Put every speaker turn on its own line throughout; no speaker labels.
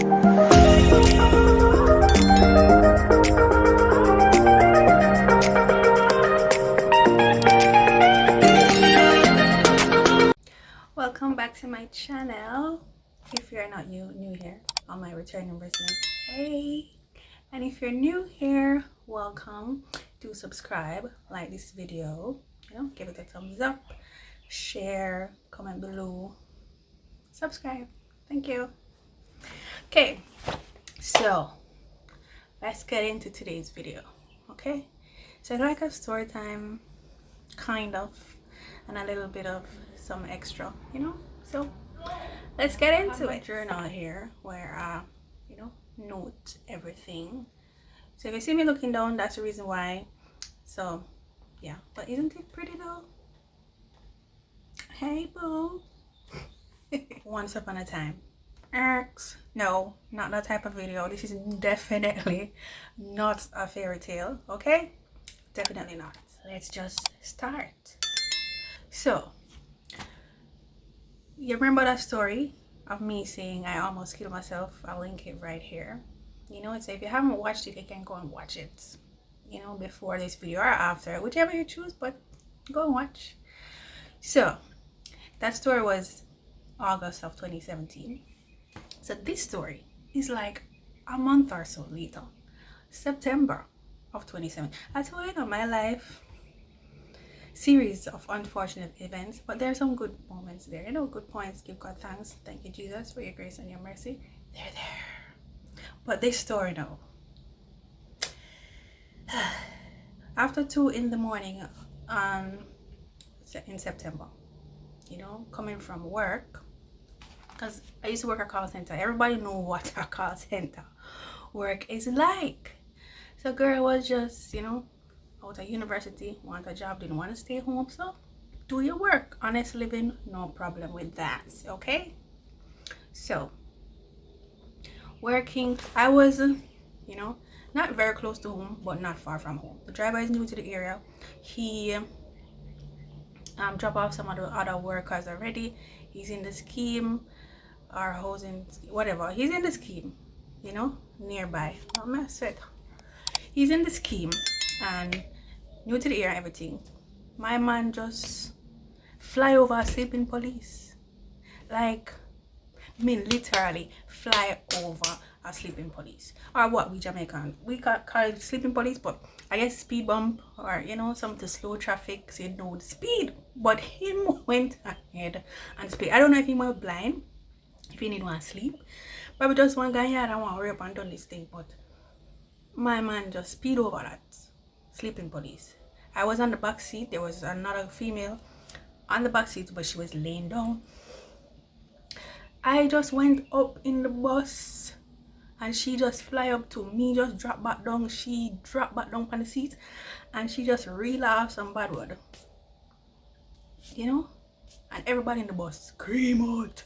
Welcome back to my channel. If you're not new here, all my returning listeners, hey. And if you're new here, welcome. Do subscribe, like this video, give it a thumbs up, share, comment below, subscribe. Thank you. Okay, so let's get into today's video. Okay, so like a story time, kind of, and a little bit of some extra, so let's get into it. Journal here where note everything. So if you see me looking down, that's the reason why. So yeah, but isn't it pretty though? Hey boo. Once upon a time. No, not that type of video. This is definitely not a fairy tale, okay? Definitely not. Let's just start. So you remember that story of me saying I almost killed myself? I'll link it right here. So if you haven't watched it, you can go and watch it, before this video or after, whichever you choose, but go and watch. So that story was August of 2017. So this story is like a month or so later, September of 2017. I told you, my life series of unfortunate events, but there are some good moments there, good points. Give God thanks. Thank you, Jesus, for your grace and your mercy. They're there. But this story now, after 2 in the morning in September, coming from work, because I used to work at a call center. Everybody know what a call center work is like. So girl was just out of university, want a job, didn't want to stay home, so do your work. Honest living, no problem with that, okay? So working, I was not very close to home, but not far from home. The driver is new to the area. He dropped off some of the other workers already. He's in the scheme, or housing, whatever. He's in the scheme, nearby. He's in the scheme and new to the area, everything. My man just fly over a sleeping police. Like, literally fly over a sleeping police. Or what we Jamaican, we call it sleeping police, but I guess speed bump, or something to slow traffic, so the speed. But him went ahead and speed. I don't know if he was blind, if he need one sleep. Probably just one guy here, I don't want to hurry up and done this thing, but my man just speed over that sleeping police. I was on the back seat. There was another female on the back seat, but she was laying down. I just went up in the bus and she just fly up to me, just drop back down. She dropped back down on the seat and she just relapsed some bad word, and everybody in the bus scream out,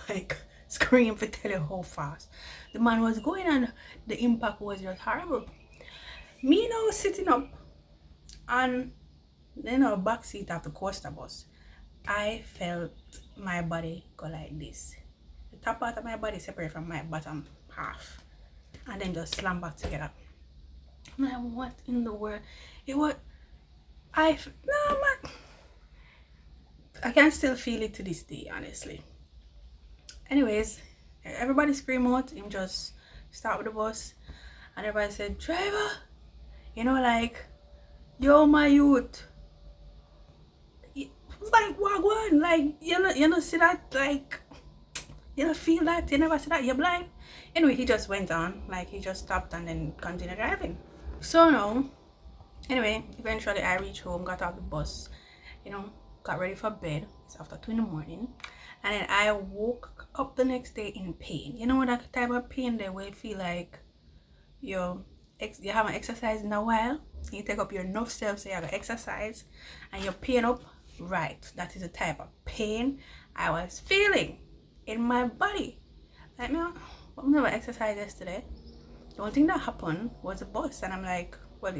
like scream for tell you how fast the man was going, and the impact was just horrible. Me now sitting up and back seat of the coaster bus, I felt my body go like this. The top part of my body separate from my bottom half and then just slam back together. I'm like, what in the world? It was, no man, I can still feel it to this day, honestly. Anyways, everybody scream out. Him just start with the bus and everybody said, driver, like, yo my youth, like wagwan, like you know see that, like you don't feel that, you never see that, you're blind. Anyway, he just went on, like he just stopped and then continued driving. So now, anyway, eventually I reached home, got off the bus, got ready for bed. It's after 2 in the morning, and then I woke up the next day in pain. That type of pain there where you feel like you haven't exercised in a while. You take up your enough steps, so you have to exercise, and you're pain up. Right, that is the type of pain I was feeling in my body. Like, I've never exercised yesterday. The only thing that happened was a bus, and I'm like, well,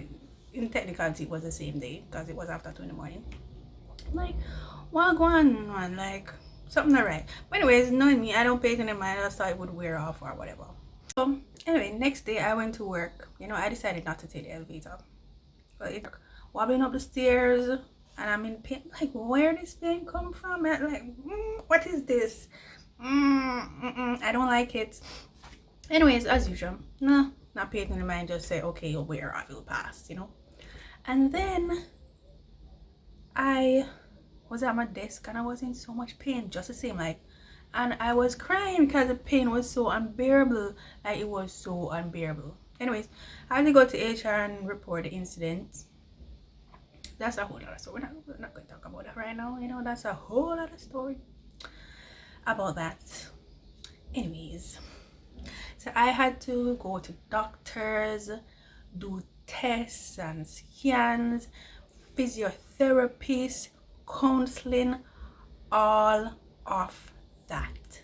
in technicality it was the same day because it was after 2 in the morning. I'm like, what going on, man? Like, something not right. But anyways, knowing me, I don't pay it in mind. I just thought it would wear off or whatever. So anyway, next day I went to work. You know, I decided not to take the elevator. But it wobbling up the stairs, and I'm in pain. Like, where this pain come from? Like, what is this? I don't like it. Anyways, as usual, nah, not paying in mind. Just say, okay, you'll wear off, it'll pass. You know. And then I was at my desk and I was in so much pain, just the same, like, and I was crying because the pain was so unbearable. Like, it was so unbearable. Anyways, I had to go to HR and report the incident. That's a whole lot of story. We're not going to talk about that right now. You know, that's a whole lot of story about that. Anyways, so I had to go to doctors, do tests and scans, physiotherapists, counseling, all of that.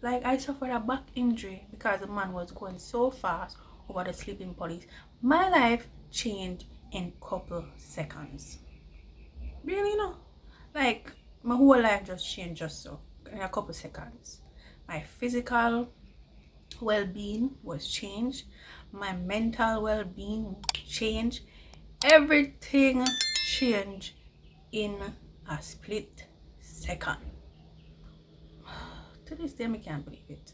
Like, I suffered a back injury because the man was going so fast over the sleeping police. My life changed in couple seconds. Really, no? Like, my whole life just changed just so in a couple seconds. My physical well-being was changed. My mental well-being changed. Everything changed in a split second. To this day, I can't believe it.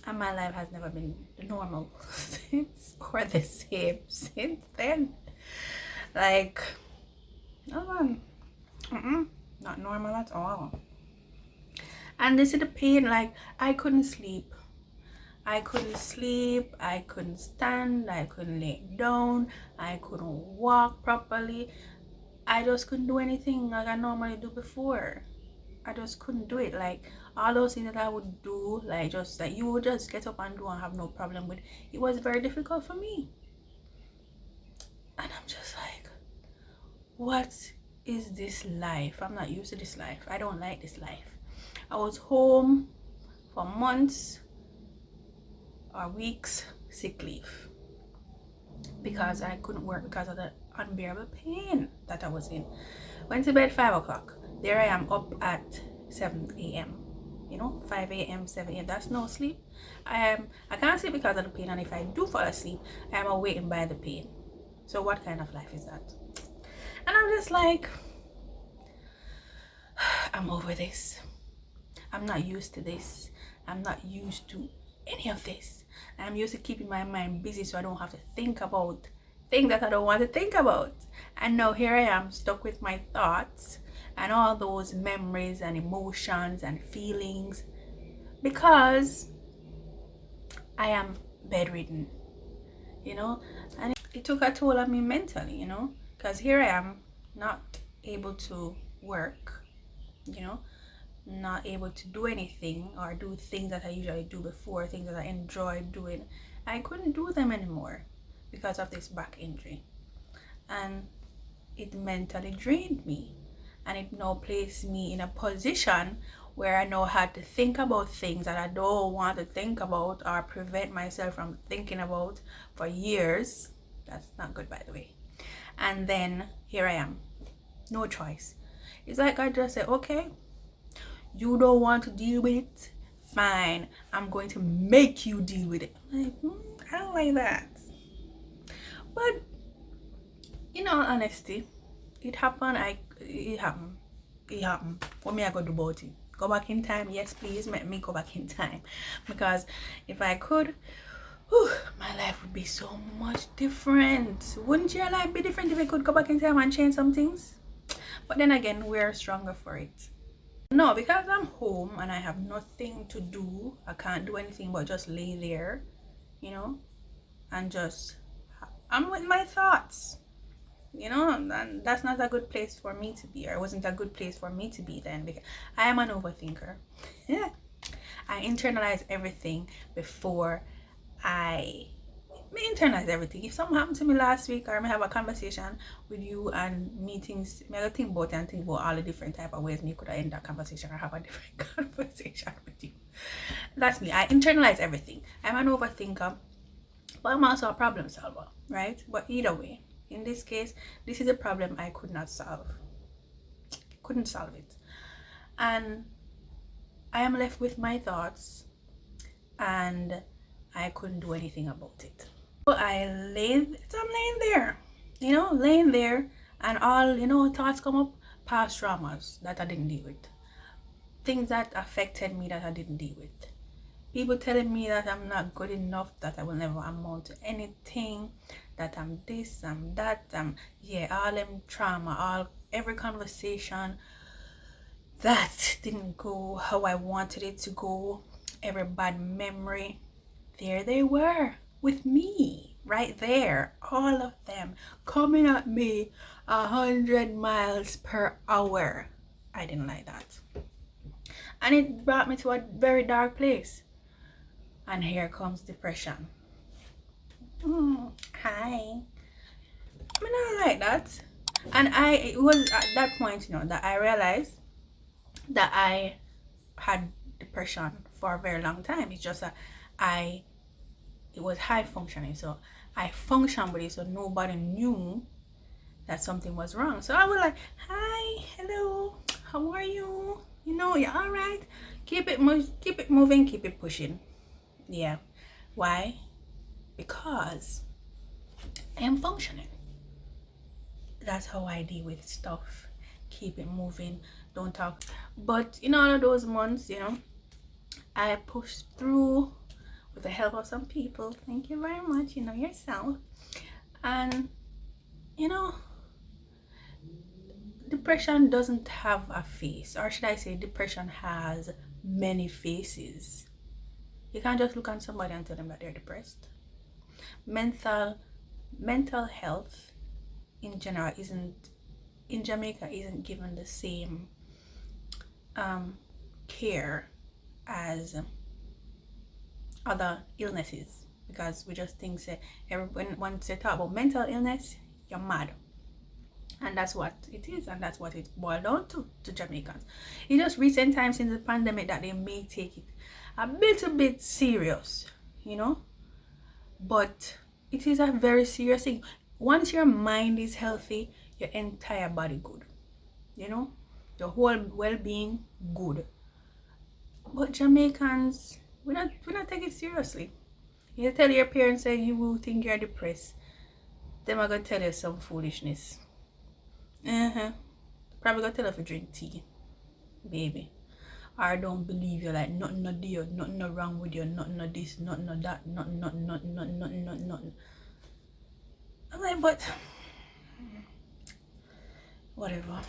And my life has never been normal since, or the same since then. Like, no man, not normal at all. And this is the pain. Like, I couldn't sleep. I couldn't stand, I couldn't lay down, I couldn't walk properly. I just couldn't do anything like I normally do before. I just couldn't do it. Like, all those things that I would do, like, just that you would just get up and do and have no problem with, it was very difficult for me. And I'm just like, what is this life? I'm not used to this life. I don't like this life. I was home for months or weeks, sick leave, because I couldn't work because of the unbearable pain that I was in. Went to bed 5 o'clock. There I am up at 7 a.m. You know, 5 a.m., 7 a.m. That's no sleep. I can't sleep because of the pain, and if I do fall asleep, I am awakened by the pain. So what kind of life is that? And I'm just like, I'm over this. I'm not used to this. I'm not used to any of this. I'm used to keeping my mind busy so I don't have to think about things that I don't want to think about. And now here I am, stuck with my thoughts and all those memories and emotions and feelings because I am bedridden, you know. And it took a toll on me mentally, you know, because here I am, not able to work, you know, not able to do anything or do things that I usually do before, things that I enjoyed doing. I couldn't do them anymore because of this back injury, and it mentally drained me, and it now placed me in a position where I now had to think about things that I don't want to think about or prevent myself from thinking about for years. That's not good, by the way. And then here I am, no choice. It's like I just said, okay, you don't want to deal with it, fine, I'm going to make you deal with it. I'm like, I don't like that. But in all honesty, it happened. It happened. What me I gonna do about it? Go back in time? Yes, please, make me go back in time, because if I could, my life would be so much different. Wouldn't your life be different if I could go back in time and change some things? But then again, we're stronger for it. No, because I'm home and I have nothing to do. I can't do anything but just lay there, you know, and just, I'm with my thoughts, you know, and that's not a good place for me to be, or it wasn't a good place for me to be then, because I am an overthinker. I internalize everything before I internalize everything. If something happened to me last week, or I may have a conversation with you and meetings, I gotta think about it and think about all the different type of ways me could end that conversation or have a different conversation with you. That's me. I internalize everything. I'm an overthinker, but I'm also a problem solver, right? But either way, in this case, this is a problem I could not solve. Couldn't solve it. and I am left with my thoughts, and I couldn't do anything about it. So I'm laying there, laying there, and all, thoughts come up, past traumas that I didn't deal with, things that affected me that I didn't deal with. People telling me that I'm not good enough, that I will never amount to anything, that I'm this, I'm that, all them trauma, every conversation that didn't go how I wanted it to go, every bad memory, there they were with me, right there, all of them coming at me 100 miles per hour. I didn't like that. And it brought me to a very dark place. And here comes depression. Hi. I mean, I like that. And it was at that point, that I realized that I had depression for a very long time. It's just that it was high functioning. So I functioned with it, so nobody knew that something was wrong. So I was like, hi, hello, how are you? You're all right. Keep it moving, keep it pushing. Yeah. Why? Because I am functioning. That's how I deal with stuff. Keep it moving, don't talk. But all of those months, I pushed through with the help of some people. Thank you very much, yourself. And depression doesn't have a face, or should I say depression has many faces. You can't just look at somebody and tell them that they're depressed. Mental health in general in Jamaica isn't given the same care as other illnesses, because we just think once they talk about mental illness, you're mad. And that's what it is, and that's what it boiled down to Jamaicans. It's just recent times since the pandemic that they may take it a little bit serious, but it is a very serious thing. Once your mind is healthy, your entire body good, your whole well-being good. But Jamaicans, we not take it seriously. You tell your parents that you will think you're depressed, them are gonna tell you some foolishness. Probably gonna tell you to drink tea, baby. I don't believe you, like nothing no deal, nothing no wrong with you, nothing no this, nothing no that, nothing. I'm like, but whatever.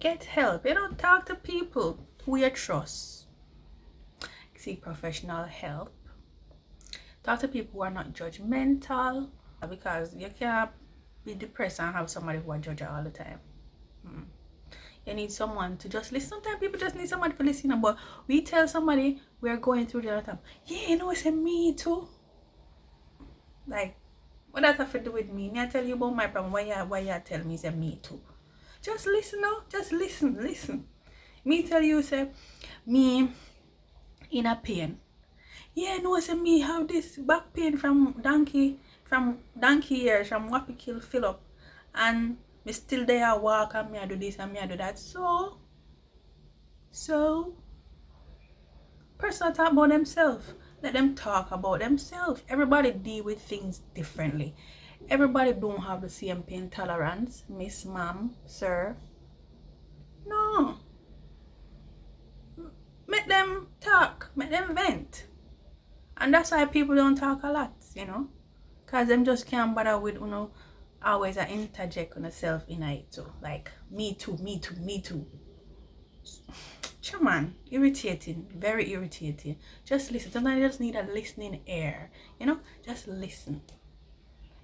Get help. Talk to people who you trust. Seek professional help. Talk to people who are not judgmental, because you can't be depressed and have somebody who are judge all the time. You need someone to just listen. Sometimes people just need somebody to listen. But we tell somebody we're going through the other time, it's me too. Like, what does that have to do with me? I tell you about my problem. Why you tell me say me too? Just listen now. Just listen. Me tell you, say, me in a pain. Say me have this back pain from donkey years, from what we kill fill up. And me still there walk, and me I do this and me I do that. So person talk about themselves. Let them talk about themselves. Everybody deal with things differently. Everybody don't have the same pain tolerance, miss, ma'am, sir. No. Make them talk, make them vent. And that's why people don't talk a lot, because them just can't bother with, always interject on self in it too. Like, me too. Come on, irritating, very irritating. Just listen. Sometimes you just need a listening ear, just listen.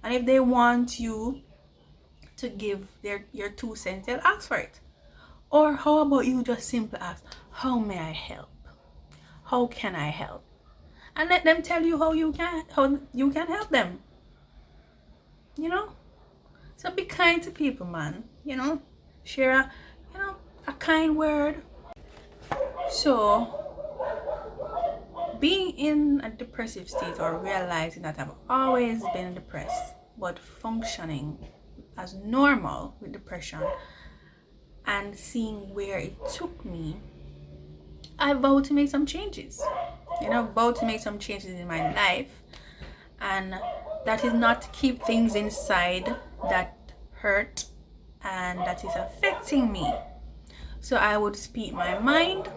And if they want you to give your 2 cents, they'll ask for it. Or how about you just simply ask, how may I help? How can I help? And let them tell you how you can help them. So be kind to people, man. Share a kind word. So being in a depressive state, or realizing that I've always been depressed, but functioning as normal with depression, and seeing where it took me, I vowed to make some changes. Vowed to make some changes in my life. And that is not to keep things inside that hurt and that is affecting me. So I would speak my mind.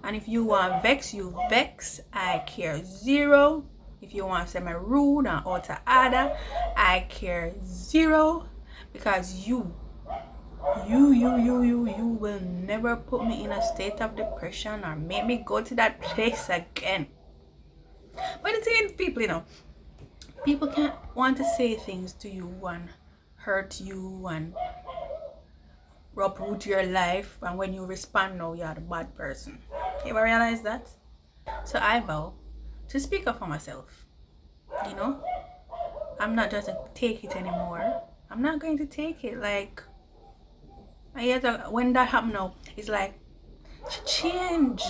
And if you want vex, you vex. I care zero. If you want to say me rude and out of order, I care zero. Because you will never put me in a state of depression or make me go to that place again. But the thing is, people can't want to say things to you and hurt you and uproot your life, and when you respond, no, you're the bad person. You ever realize that? So I vow to speak up for myself. I'm not just gonna take it anymore. I'm not going to take it. Like, when that happened now, it's like change.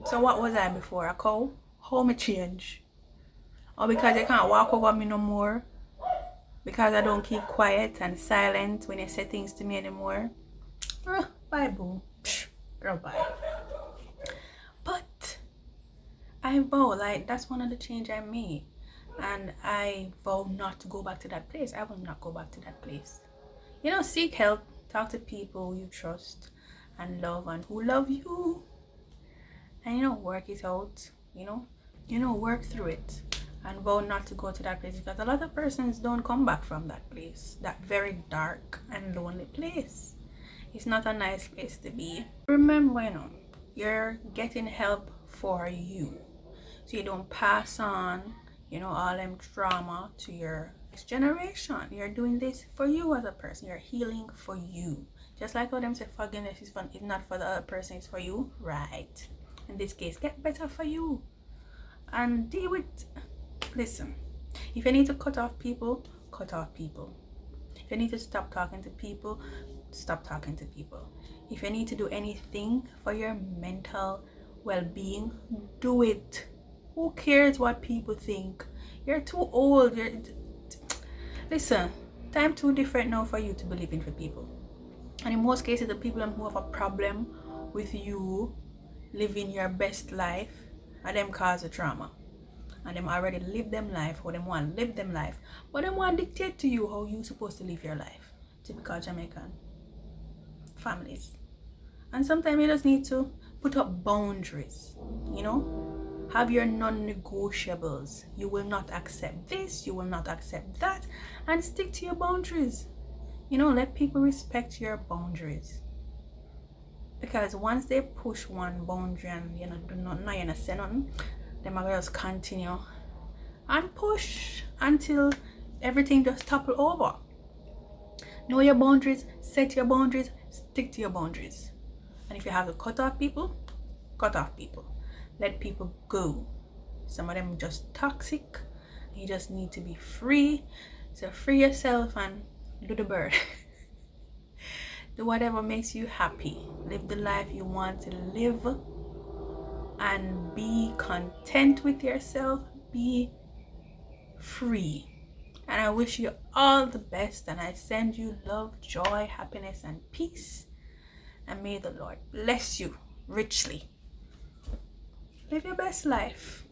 So what was I before? A cow? How me change? Or because you can't walk over me no more? Because I don't keep quiet and silent when you say things to me anymore? Bye, boo. Girl, bye. But I vow, like, that's one of the change I made. And I vow not to go back to that place. I will not go back to that place. Seek help. Talk to people you trust and love and who love you. And, work it out. Work through it. And vow not to go to that place, because a lot of persons don't come back from that place. That very dark and lonely place. It's not a nice place to be. Remember, you're getting help for you. So you don't pass on, all them trauma to your next generation. You're doing this for you as a person. You're healing for you. Just like how them say forgiveness is not for the other person, it's for you. Right. In this case, get better for you. And deal with... Listen, if you need to cut off people, cut off people. If you need to stop talking to people, stop talking to people. If you need to do anything for your mental well-being, do it. Who cares what people think? You're too old. Listen, time too different now for you to believe in for people. And in most cases, the people who have a problem with you living your best life are them cause the trauma. And them already live them life, or them want to live them life, but them want to dictate to you how you supposed to live your life. Typical Jamaican families. And sometimes you just need to put up boundaries. Have your non-negotiables. You will not accept this, you will not accept that, and stick to your boundaries. Let people respect your boundaries. Because once they push one boundary and do not say nothing, them are just continue and push until everything just topple over. Know your boundaries, set your boundaries, stick to your boundaries. And if you have to cut off people, cut off people. Let people go. Some of them just toxic. You just need to be free. So free yourself and do the bird. Do whatever makes you happy. Live the life you want to live. And be content with yourself. Be free. And I wish you all the best. And I send you love, joy, happiness, and peace. And may the Lord bless you richly. Live your best life.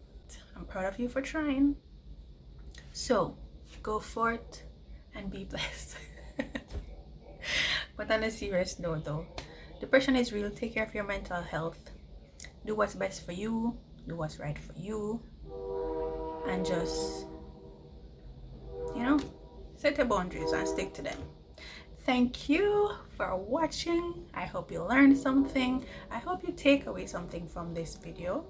I'm proud of you for trying. So, go forth and be blessed. But on a serious note though, depression is real. Take care of your mental health. Do what's best for you. Do what's right for you. And just, set your boundaries and stick to them. Thank you for watching. I hope you learned something. I hope you take away something from this video.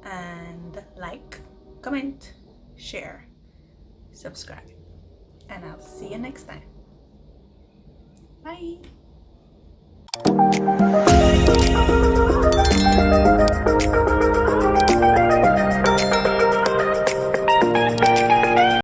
And like, comment, share, subscribe. And I'll see you next time. Bye.